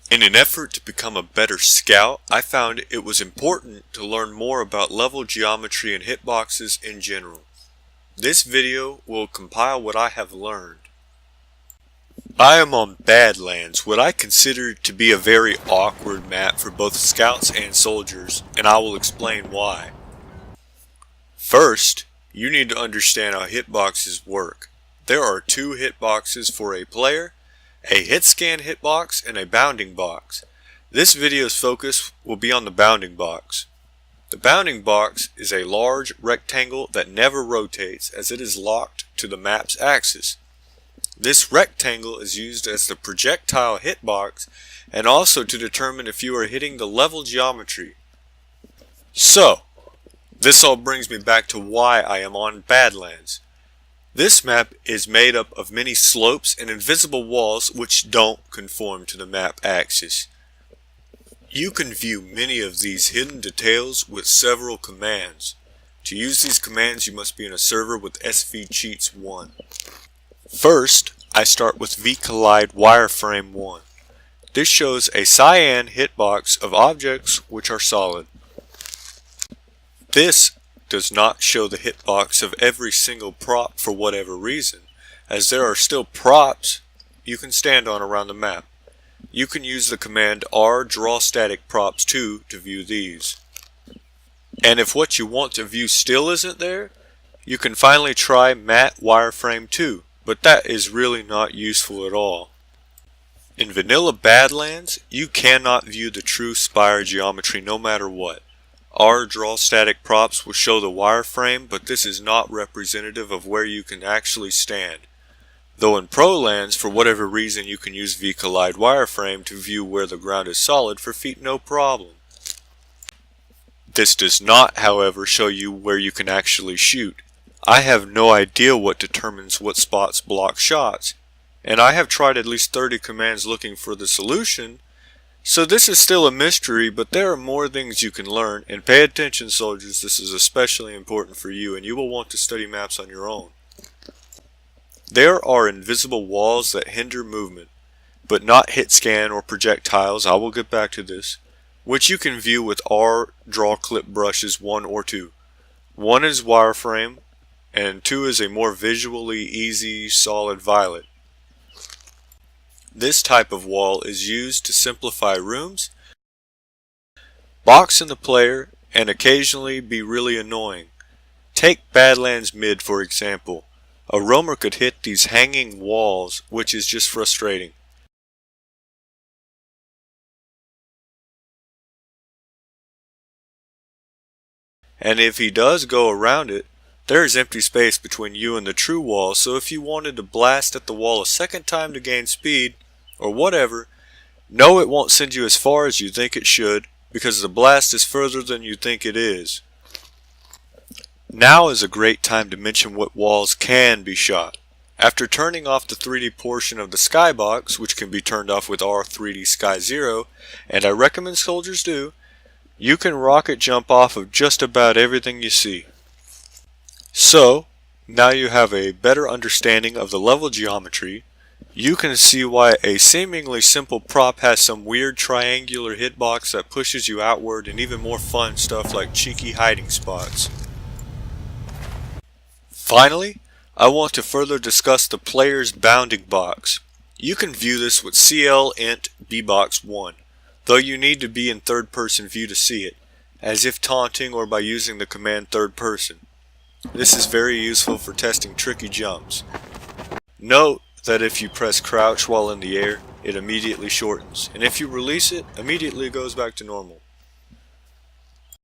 In an effort to become a better scout, I found it was important to learn more about level geometry and hitboxes in general. This video will compile what I have learned. I am on Badlands, what I consider to be a very awkward map for both scouts and soldiers, and I will explain why. First, you need to understand how hitboxes work. There are two hitboxes for a player, a hit scan hitbox and a bounding box. This video's focus will be on the bounding box. The bounding box is a large rectangle that never rotates as it is locked to the map's axis. This rectangle is used as the projectile hitbox and also to determine if you are hitting the level geometry. So, this all brings me back to why I am on Badlands. This map is made up of many slopes and invisible walls which don't conform to the map axis. You can view many of these hidden details with several commands. To use these commands you must be in a server with svcheats 1. First, I start with vCollide wireframe 1. This shows a cyan hitbox of objects which are solid. This does not show the hitbox of every single prop for whatever reason, as there are still props you can stand on around the map. You can use the command rdrawStaticProps2 to view these. And if what you want to view still isn't there, you can finally try matte wireframe 2, but that is really not useful at all. In vanilla Badlands, you cannot view the true spire geometry no matter what. rdrawStaticProps will show the wireframe, but this is not representative of where you can actually stand. Though in ProLands, for whatever reason, you can use vCollide wireframe to view where the ground is solid for feet no problem. This does not, however, show you where you can actually shoot. I have no idea what determines what spots block shots, and I have tried at least 30 commands looking for the solution. So this is still a mystery, but there are more things you can learn, and pay attention soldiers, this is especially important for you and you will want to study maps on your own. There are invisible walls that hinder movement, but not hit scan or projectiles, I will get back to this, which you can view with rdrawClip brushes 1 or 2. 1 is wireframe, and 2 is a more visually easy solid violet. This type of wall is used to simplify rooms, box in the player, and occasionally be really annoying. Take Badlands Mid for example. A roamer could hit these hanging walls, which is just frustrating. And if he does go around it, there is empty space between you and the true wall, so if you wanted to blast at the wall a second time to gain speed, or whatever, no, it won't send you as far as you think it should, because the blast is further than you think it is. Now is a great time to mention what walls can be shot. After turning off the 3D portion of the skybox, which can be turned off with R3D Sky 0, and I recommend soldiers do, you can rocket jump off of just about everything you see. So, now you have a better understanding of the level geometry. You can see why a seemingly simple prop has some weird triangular hitbox that pushes you outward, and even more fun stuff like cheeky hiding spots. Finally, I want to further discuss the player's bounding box. You can view this with CL-int bbox1, though you need to be in third person view to see it, as if taunting or by using the command third person. This is very useful for testing tricky jumps. Note that if you press crouch while in the air, it immediately shortens, and if you release it, immediately goes back to normal.